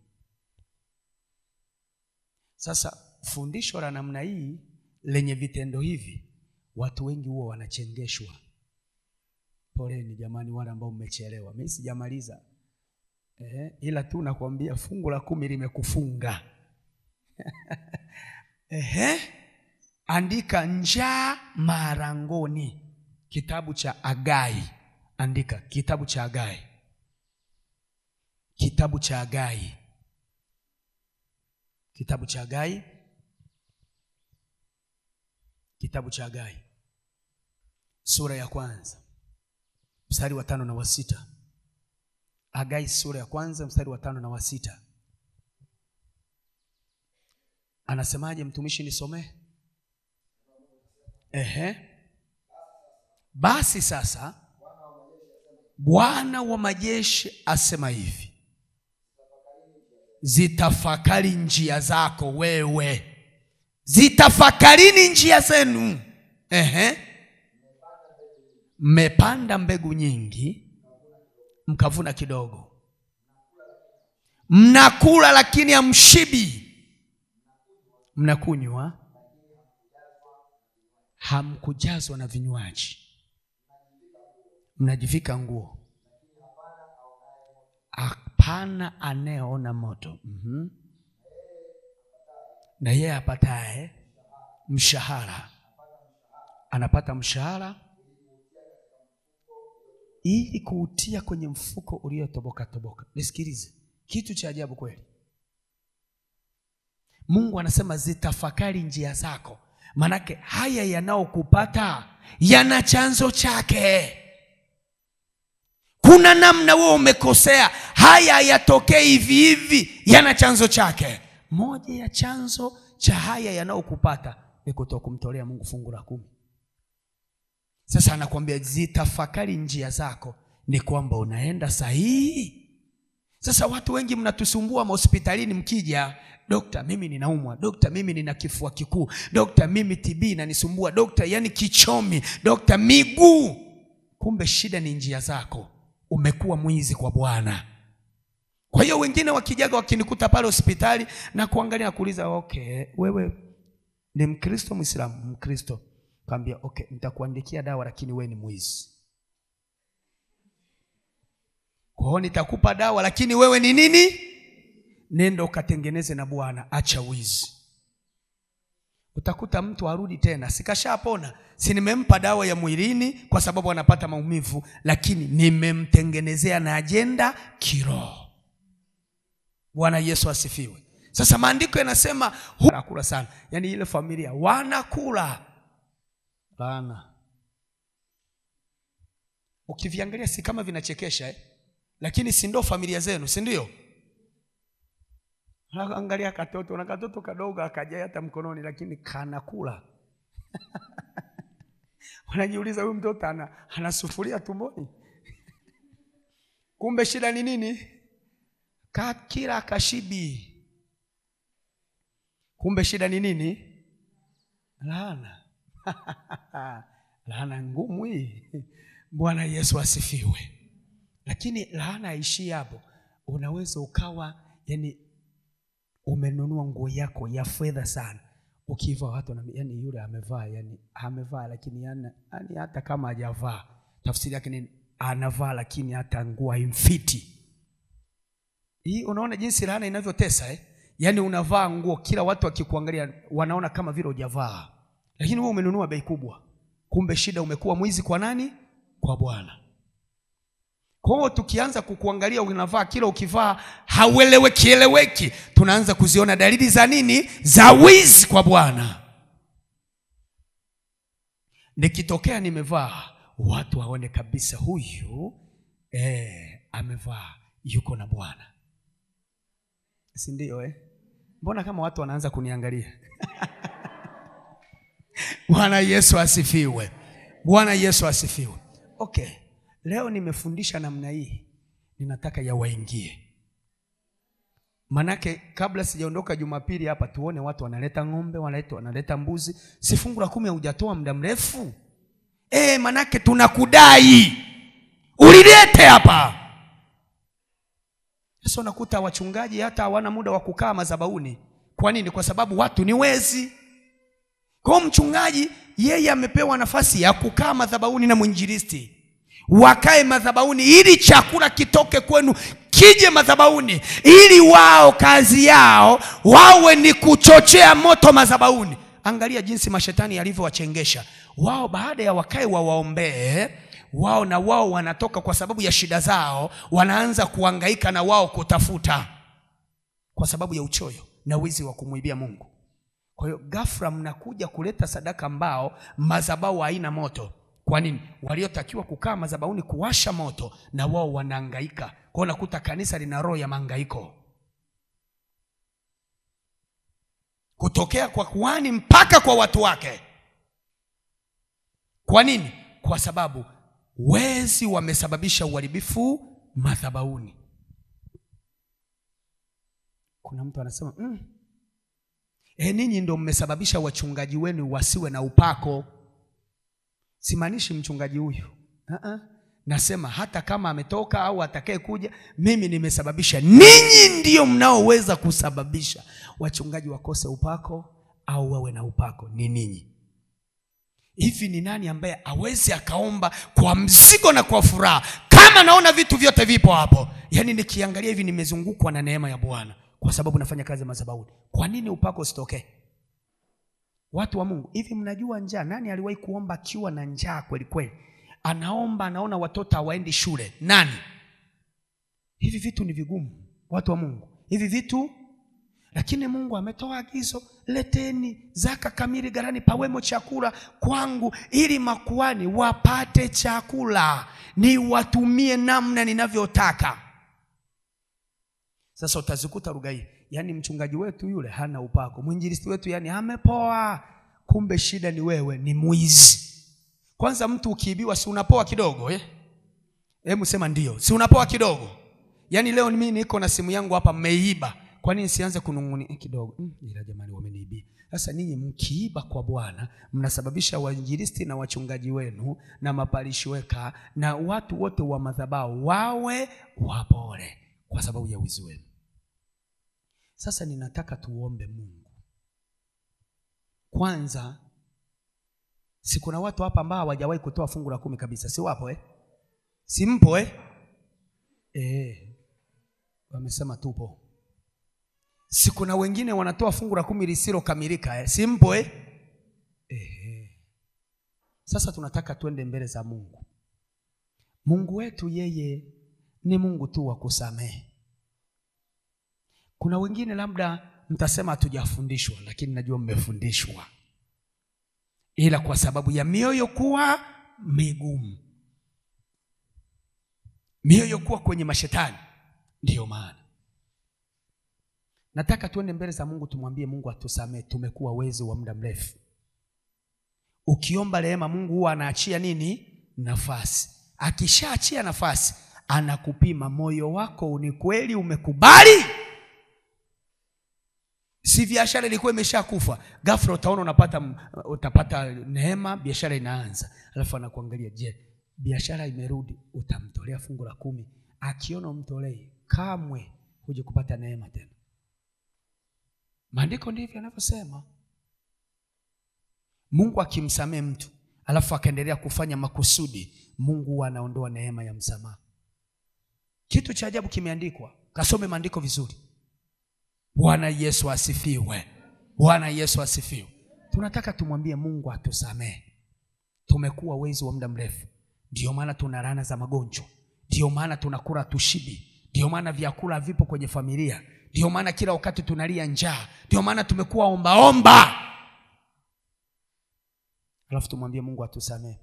Sasa fundisho la namna hii lenye vitendo hivi, watu wengi huwa wanachengeshwa. Poleni jamani wale ambao mmechelewa. Mimi sijamaliza. Ila tu nakwambia fungu la 10 limekufunga. Andika njaa marangoni. Kitabu cha Hagai. Andika kitabu cha Hagai. Kitabu cha Hagai. Kitabu cha Hagai. Kitabu cha Hagai. Sura ya 1. Mstari wa 5 na wa 6. Hagai sura ya 1 mstari wa 5 na wa 6. Anasemaje mtumishi nisomee? Basi sasa Bwana wa majeshi asema hivi, zitafakari njia zako wewe. Zitafakarini njia zenu. Mmepanda mbegu nyingi, mkavuna kidogo. Mnakula lakini hamshibi. Mnakunywa, hamkujazwa na vinywaji. Mnajivika nguo, hana anayeona moto. Na yeye apataye mshahara anapata mshahara ili kuutia kwenye mfuko uliotoboka toboka. Nisikilize, kitu cha ajabu kweli. Mungu anasema zitafakari njia zako. Manake haya yanaokupata yana chanzo chake. Kuna namna wewe umekosea, haya yatokee hivi hivi, yana chanzo chake. Moja ya chanzo cha haya yanaokupata ni kutokumtolea Mungu fungu la 10. Sasa anakuambia zitafakari njia zako, ni kwamba unaenda sahihi. Sasa watu wengi mnatusumbua hospitalini mkija, dokta mimi ninaumwa, dokta mimi nina kifua kikuu, dokta mimi TB inanisumbua, dokta yani kichomi, dokta miguu. Kumbe shida ni njia zako. Umekuwa mwizi kwa Bwana. Kwa hiyo wengine wakijaga wakinikuta pale hospitali na kuangalia na kuuliza, okay, wewe ni Mkristo Muislamu? Mkristo. Kaambia okay, nitakuandikia dawa lakini wewe ni mwizi. Kwa hiyo nitakupa dawa lakini wewe ni nini? Nenda ukatengeneze na Bwana, acha wizi. Utakuta mtu arudi tena, sikashapona, si nimempa dawa ya mwilini kwa sababu anapata maumivu, lakini nimemtengenezea na ajenda kiroho. Bwana Yesu asifiwe. Sasa maandiko yanasema wanakula sana. Yaani ile familia wanakula laana. Ukiviangalia si kama vinachekesha lakini si ndio familia zenu, si ndio? Angalia katoto, na katoto kadogo akaja hata mkononi lakini kanakula. Wanajiuliza huyu mtoto ana sufuria tumboni. Kumbe shida ni nini? Kila kashibi. Kumbe shida ni nini? Laana. Laana ngumu hii. Bwana Yesu asifiwe. Lakini laana haishi hapo. Unaweza ukawa yani umenunua nguo yako ya fedha sana, ukivaa watu na yani yule amevaa, yani amevaa lakini yani hata kama hajavaa, tafsiri yake ni anavaa lakini hata nguo haimfiti. Hii unaona jinsi laana inavyotesa Yani unavaa nguo, kila watu wakikuangalia wanaona kama vile hujavaa, lakini wewe umenunua bei kubwa. Kumbe shida umekuwa mwizi kwa nani? Kwa Bwana. Kwa hiyo tukianza kukuangalia unavaa, kila ukivaa haueleweki, tunaanza kuziona dalili za nini? Za wizi kwa Bwana. Nikitokea nimevaa, watu waone kabisa huyu amevaa, yuko na Bwana. Si ndio Mbona kama watu wanaanza kuniangalia? Bwana Yesu asifiwe. Bwana Yesu asifiwe. Okay. Leo nimefundisha namna hii, ninataka yawaingie. Manake kabla sijaondoka Jumapili hapa tuone watu wanaleta ng'ombe, wanaleta mbuzi. Si fungu la 10 hujatoa muda mrefu? Manake tunakudai. Ulilete hapa. Sasa unakuta wachungaji hata hawana muda wa kukaa madhabahuni. Kwa nini? Kwa sababu watu ni wezi. Kwa mchungaji yeye amepewa nafasi ya kukaa madhabahuni na mwinjilisti. Wakae madhabahuni ili chakula kitoke kwenu kije madhabahuni, ili wao kazi yao wawe ni kuchochea moto madhabahuni. Angalia jinsi mashetani yalivyowachengesha. Wao baada ya wakae waombee, wao na wao wanatoka kwa sababu ya shida zao, wanaanza kuhangaika na wao kutafuta kwa sababu ya uchoyo na wizi wa kumwibia Mungu. Kwa hiyo ghafla mnakuja kuleta sadaka ambao madhabahu haina moto. Kwa nini? Waliotakiwa kukaa madhabahuni kuwasha moto na wao wanahangaika. Kwa hiyo nakuta kanisa lina roho ya mahangaiko. Kutokea kwa kuhani mpaka kwa watu wake. Kwa nini? Kwa sababu wezi wamesababisha uharibifu madhabahuni. Kuna mtu anasema, ninyi ndio mmesababisha wachungaji wenu wasiwe na upako. Simaanishi mchungaji huyu. Nasema hata kama ametoka au atakaye kuja, mimi nimesababisha. Ninyi ndio mnaoweza kusababisha wachungaji wakose upako au wawe na upako, ni ninyi. Hivi ni nani ambaye awezi akaomba kwa mzigo na kwa furaha kama kama naona vitu vyote vipo hapo, yani nikiangalia hivi nimezungukwa na neema ya Bwana kwa sababu nafanya kazi madhabahuni. Kwa nini upako usitokee? Watu wa Mungu, hivi mnajua njaa? Nani aliwahi kuomba akiwa na njaa kweli kweli? Anaomba, anaona watoto hawaendi shule. Nani? Hivi vitu ni vigumu, watu wa Mungu, hivi vitu. Lakini Mungu ametoa agizo, leteni zaka kamili ghalani pawemo chakula kwangu, ili makuhani wapate chakula, ni watumie namna ninavyotaka. Sasa utazikuta lugha hii, yani mchungaji wetu yule hana upako, mwinjilisti wetu yani amepoa. Kumbe shida ni wewe, ni mwizi. Kwanza mtu ukiibiwa si unapoa kidogo Hebu sema ndio, si unapoa kidogo? Yani leo mimi niko na simu yangu hapa, mmeiba. Kwa nini sianze kunung'unia kidogo? Ila jamani wameniibia. Sasa ninyi mkiiba kwa Bwana, mnasababisha wainjilisti na wachungaji wenu na maparishi weka na watu wote wa madhabahu wawe wapole kwa sababu ya wizi wenu. Sasa ninataka tuombe Mungu. Kwanza, si kuna watu hapa ambao hawajawahi kutoa fungu la 10 kabisa, si wapo Si mpo wamesema tupo. Si kuna wengine wanatoa fungu la 10 lisilo kamilika si mpo Sasa tunataka tuende mbele za Mungu. Mungu wetu yeye ni Mungu tu wa kusamehe. Kuna wengine labda mtasema hatujafundishwa, lakini najua mmefundishwa, ila kwa sababu ya mioyo kuwa migumu, mioyo kuwa kwenye mashetani, ndiyo maana nataka tuende mbele za Mungu, tumwambie Mungu atusamehe. Tumekuwa wezi wa muda mrefu. Ukiomba rehema, Mungu huwa anaachia nini? Nafasi. Akishaachia nafasi, anakupima moyo wako, ni kweli umekubali? Si biashara ilikuwa imeshakufa, ghafla utaona utapata neema, biashara inaanza. Alafu anakuangalia, je, biashara imerudi? Utamtolea fungu la 10. Akiona umtolei, kamwe huje kupata neema tena. Maandiko ndivyo yanavyosema. Mungu akimsamehe mtu alafu akaendelea kufanya makusudi, Mungu anaondoa neema ya msamaha. Kitu cha ajabu kimeandikwa, kasome maandiko vizuri. Bwana Yesu asifiwe. Bwana Yesu asifiwe. Tunataka tumwambie Mungu atusamehe. Tumekuwa wezi wa muda mrefu. Ndio maana tuna laana za magonjwa. Ndio maana tunakula tushibi. Ndio maana vyakula vipo kwenye familia. Ndio maana kila wakati tunalia njaa. Ndio maana tumekuwa omba. Alafu tumwambie Mungu atusamehe.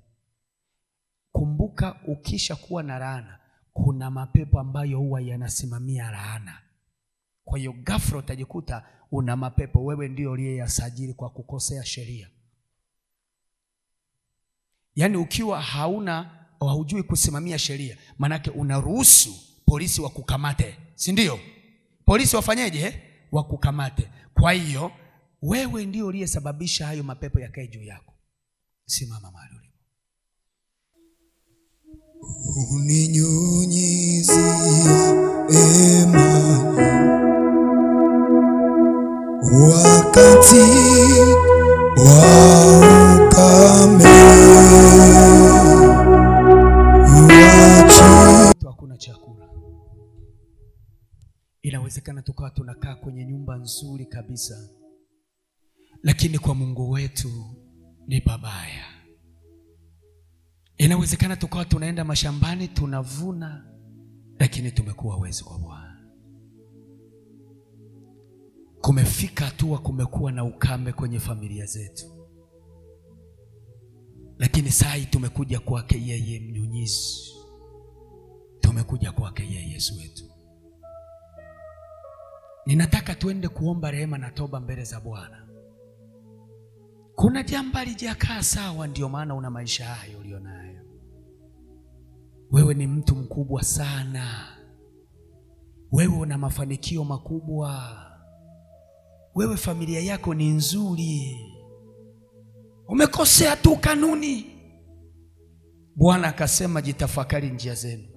Kumbuka, ukisha kuwa na laana, kuna mapepo ambayo huwa yanasimamia laana. Kwa hiyo ghafla utajikuta una mapepo, wewe ndio uliyeyasajili kwa kukosea sheria. Yaani ukiwa haujui kusimamia sheria, manake unaruhusu polisi wakukamate, si ndio? Polisi wafanyeje? Wakukamate. Kwa hiyo wewe ndio uliyesababisha hayo mapepo yakae juu yako. Simama mahali ulipo. Uninyunyizia maji wakati wa ukame, hakuna chakula. Inawezekana tukawa tunakaa kwenye nyumba nzuri kabisa, lakini kwa Mungu wetu ni babaya. Inawezekana tukawa tunaenda mashambani tunavuna, lakini tumekuwa wezi kwa Bwana. Kumefika hatua kumekuwa na ukame kwenye familia zetu, lakini saa tumekuja kwake yeye mnyunyizi. Tumekuja kwake yeye Yesu wetu. Ninataka tuende kuomba rehema na toba mbele za Bwana. Kuna jambo halijakaa sawa, ndio maana una maisha hayo ulionayo. Wewe ni mtu mkubwa sana. Wewe una mafanikio makubwa. Wewe familia yako ni nzuri. Umekosea tu kanuni. Bwana akasema jitafakari njia zenu.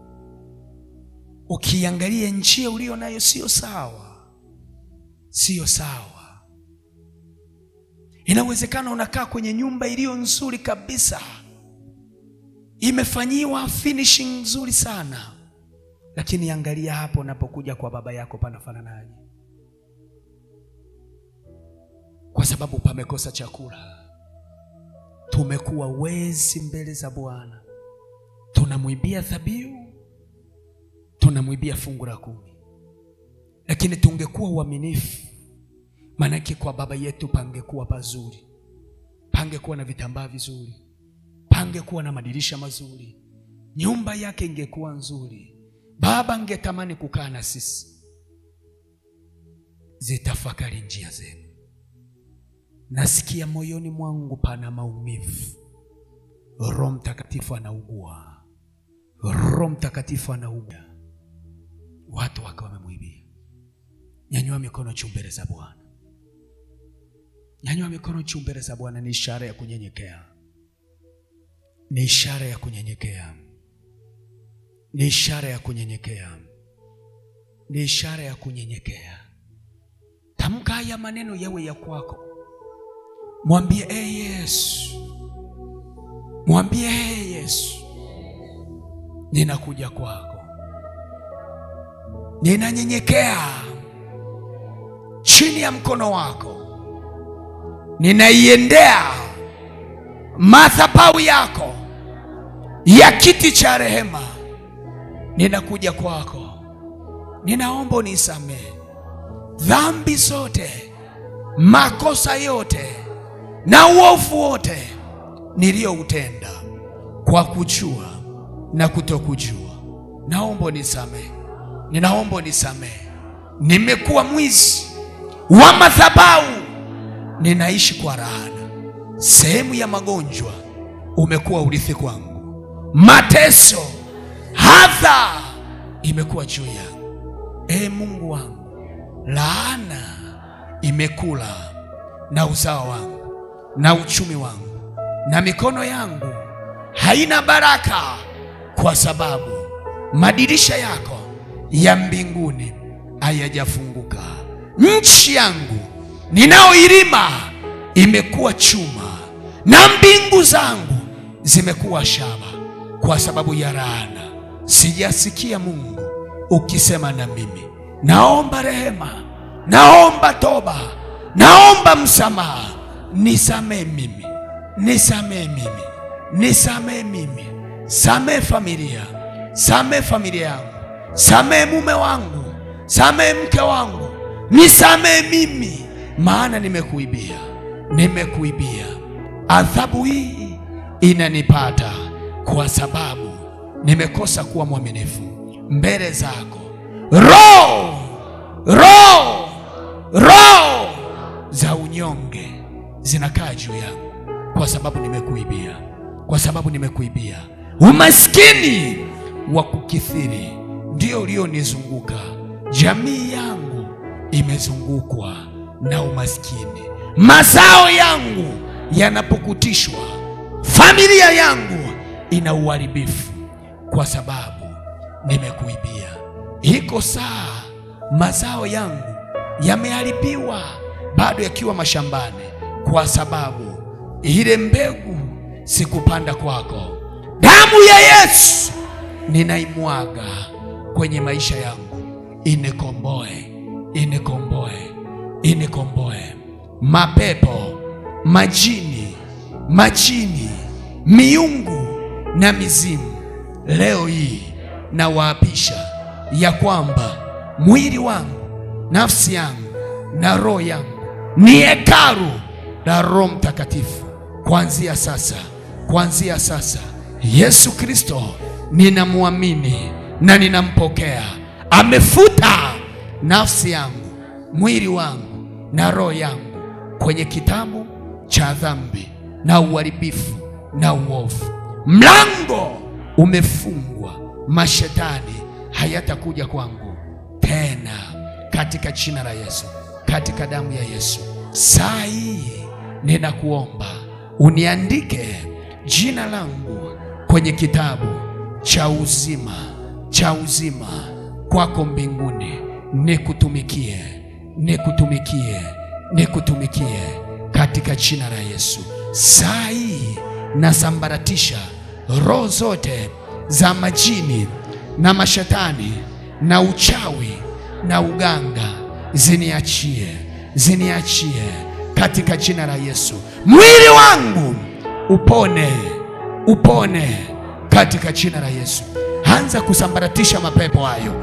Ukiangalia njia ulio nayo sio sawa. Sio sawa. Inawezekana unakaa kwenye nyumba iliyo nzuri kabisa, imefanyiwa finishing nzuri sana, lakini angalia hapo unapokuja kwa baba yako panafananaje? Kwa sababu pamekosa chakula. Tumekuwa wezi mbele za Bwana. Tunamwibia dhabihu, tunamwibia fungu la 10. Lakini tungekuwa uaminifu, manake kwa baba yetu pangekuwa pazuri. Pangekuwa na vitambaa vizuri, pangekuwa na madirisha mazuri, nyumba yake ingekuwa nzuri. Baba angetamani kukaa na sisi. Zitafakari njia zenu. Nasikia moyoni mwangu pana maumivu. Roho Mtakatifu anaugua. Roho Mtakatifu anaugua. Watu wakawa wamemwibia. Nyanyua mikono juu mbele za Bwana. Nyanyua mikono juu mbele za Bwana. Ni ishara ya kunyenyekea. Ni ishara ya kunyenyekea. Ni ishara ya kunyenyekea. Ni ishara ya kunyenyekea. Tamka haya maneno yawe ya kwako. Mwambie Yesu. Mwambie Yesu, ninakuja kwako. Ninanyenyekea chini ya mkono wako. Ninaiendea madhabahu yako ya kiti cha rehema. Ninakuja kwako. Ninaomba unisamehe dhambi zote, makosa yote na uovu wote nilioutenda kwa kujua na kutokujua. Naomba unisamehe. Ninaomba unisamehe. Nimekuwa mwizi wa madhabahu. Ninaishi kwa laana. Sehemu ya magonjwa umekuwa urithi kwangu. Mateso, hadha imekuwa juu yangu. Mungu wangu, laana imekula na uzao wangu na uchumi wangu, na mikono yangu haina baraka, kwa sababu madirisha yako ya mbinguni hayajafunguka. Nchi yangu ninaoilima imekuwa chuma, na mbingu zangu zimekuwa shaba, kwa sababu ya laana. Sijasikia Mungu ukisema na mimi. Naomba rehema, naomba toba, naomba msamaha. Nisamee mimi, nisamee mimi, nisamee mimi. Samee familia, samee familia yangu, samee mume wangu, samee mke wangu. Nisamee mimi, maana nimekuibia, nimekuibia. Adhabu hii inanipata kwa sababu nimekosa kuwa mwaminifu mbele zako. Roho za unyonge zinakaa juu yangu kwa sababu nimekuibia, kwa sababu nimekuibia. Umaskini wa kukithiri ndio ulionizunguka. Jamii yangu imezungukwa na umaskini. Mazao yangu yanapokutishwa, familia yangu ina uharibifu kwa sababu nimekuibia. Iko saa mazao yangu yameharibiwa bado yakiwa mashambani, kwa sababu ile mbegu sikupanda kwako. Damu ya Yesu ninaimwaga kwenye maisha yangu. Inikomboe, inikomboe, inikomboe. Mapepo, majini, miungu na mizimu, leo hii na waapisha ya kwamba mwili wangu, nafsi yangu na roho yangu ni hekalu la Roho Mtakatifu. Kuanzia sasa Yesu Kristo ninamwamini na ninampokea. Amefuta nafsi yangu, mwili wangu na roho yangu kwenye kitabu cha dhambi na uharibifu na uovu. Mlango umefungwa. Mashetani hayatakuja kwangu tena, katika jina la Yesu, katika damu ya Yesu. Saa hii ninakuomba uniandike jina langu kwenye kitabu cha uzima kwako mbinguni. Nikutumikie katika jina la Yesu. Saa hii nasambaratisha roho zote za majini na mashetani na uchawi na uganga ziniachie, ziniachie katika jina la Yesu. Mwili wangu upone, upone katika jina la Yesu. Anza kusambaratisha mapepo hayo.